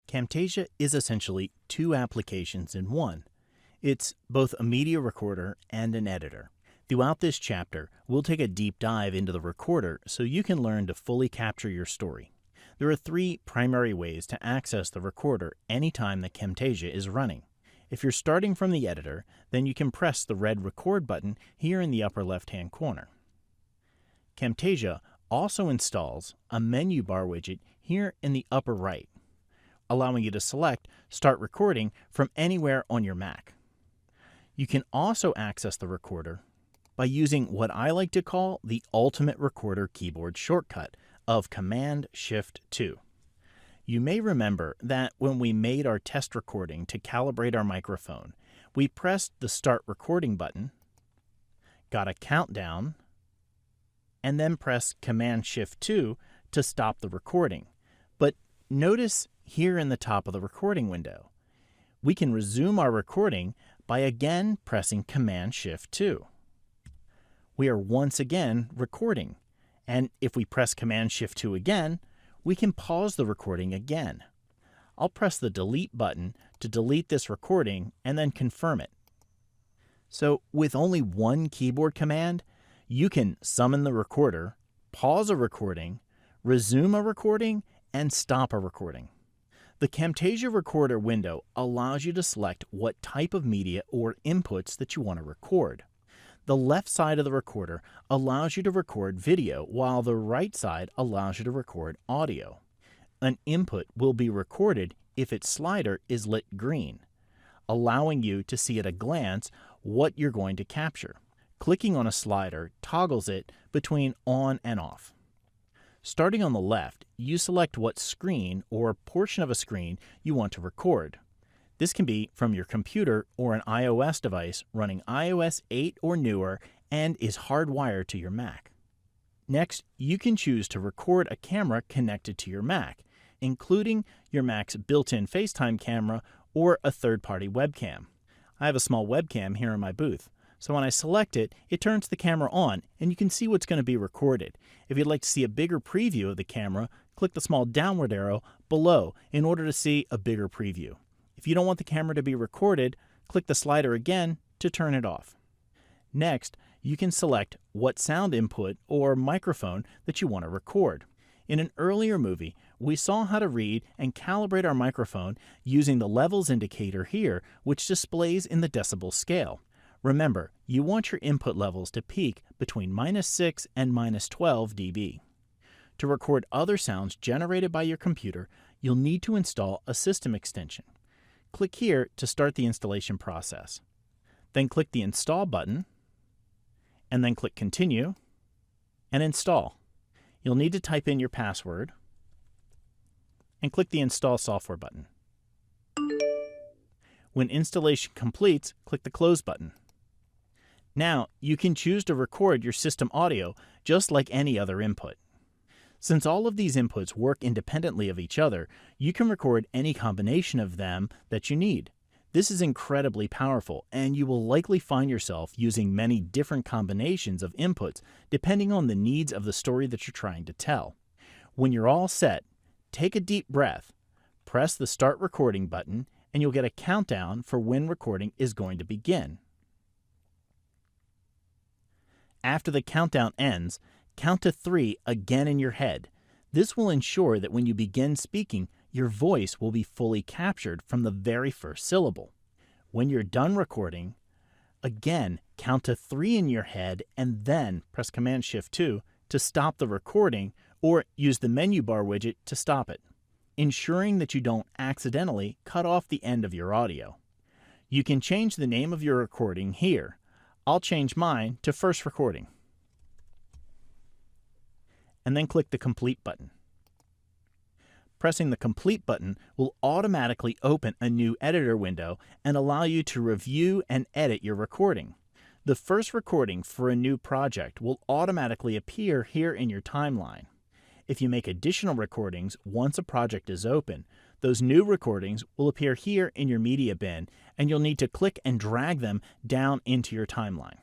Camtasia is essentially two applications in one. It's both a media recorder and an editor. Throughout this chapter, we'll take a deep dive into the recorder so you can learn to fully capture your story. There are three primary ways to access the recorder anytime that Camtasia is running. If you're starting from the editor, then you can press the red record button here in the upper left-hand corner. Camtasia also installs a menu bar widget here in the upper right, allowing you to select Start Recording from anywhere on your Mac. You can also access the recorder by using what I like to call the ultimate recorder keyboard shortcut of Command-Shift-2. You may remember that when we made our test recording to calibrate our microphone, we pressed the Start Recording button, got a countdown, and then pressed Command-Shift-2 to stop the recording. But notice here in the top of the recording window, we can resume our recording by again pressing Command-Shift-2. We are once again recording, and if we press Command-Shift-2 again, we can pause the recording again. I'll press the Delete button to delete this recording and then confirm it. So with only one keyboard command, you can summon the recorder, pause a recording, resume a recording, and stop a recording. The Camtasia Recorder window allows you to select what type of media or inputs that you want to record. The left side of the recorder allows you to record video, while the right side allows you to record audio. An input will be recorded if its slider is lit green, allowing you to see at a glance what you're going to capture. Clicking on a slider toggles it between on and off. Starting on the left, you select what screen or portion of a screen you want to record. This can be from your computer or an iOS device running iOS 8 or newer and is hardwired to your Mac. Next, you can choose to record a camera connected to your Mac, including your Mac's built-in FaceTime camera or a third-party webcam. I have a small webcam here in my booth, so when I select it, it turns the camera on and you can see what's going to be recorded. If you'd like to see a bigger preview of the camera, click the small downward arrow below in order to see a bigger preview. If you don't want the camera to be recorded, click the slider again to turn it off. Next, you can select what sound input or microphone that you want to record. In an earlier movie, we saw how to read and calibrate our microphone using the levels indicator here, which displays in the decibel scale. Remember, you want your input levels to peak between -6 and -12 dB. To record other sounds generated by your computer, you'll need to install a system extension. Click here to start the installation process. Then click the Install button, and then click Continue, and Install. You'll need to type in your password, and click the Install Software button. When installation completes, click the Close button. Now, you can choose to record your system audio just like any other input. Since all of these inputs work independently of each other, you can record any combination of them that you need. This is incredibly powerful, and you will likely find yourself using many different combinations of inputs depending on the needs of the story that you're trying to tell. When you're all set, take a deep breath, press the Start Recording button, and you'll get a countdown for when recording is going to begin. After the countdown ends, count to 3 again in your head. This will ensure that when you begin speaking, your voice will be fully captured from the very first syllable. When you're done recording, again count to 3 in your head and then press Command-Shift-2 to stop the recording or use the menu bar widget to stop it, ensuring that you don't accidentally cut off the end of your audio. You can change the name of your recording here. I'll change mine to First Recording. And then click the Complete button. Pressing the Complete button will automatically open a new editor window and allow you to review and edit your recording. The first recording for a new project will automatically appear here in your timeline. If you make additional recordings once a project is open, those new recordings will appear here in your media bin, and you'll need to click and drag them down into your timeline.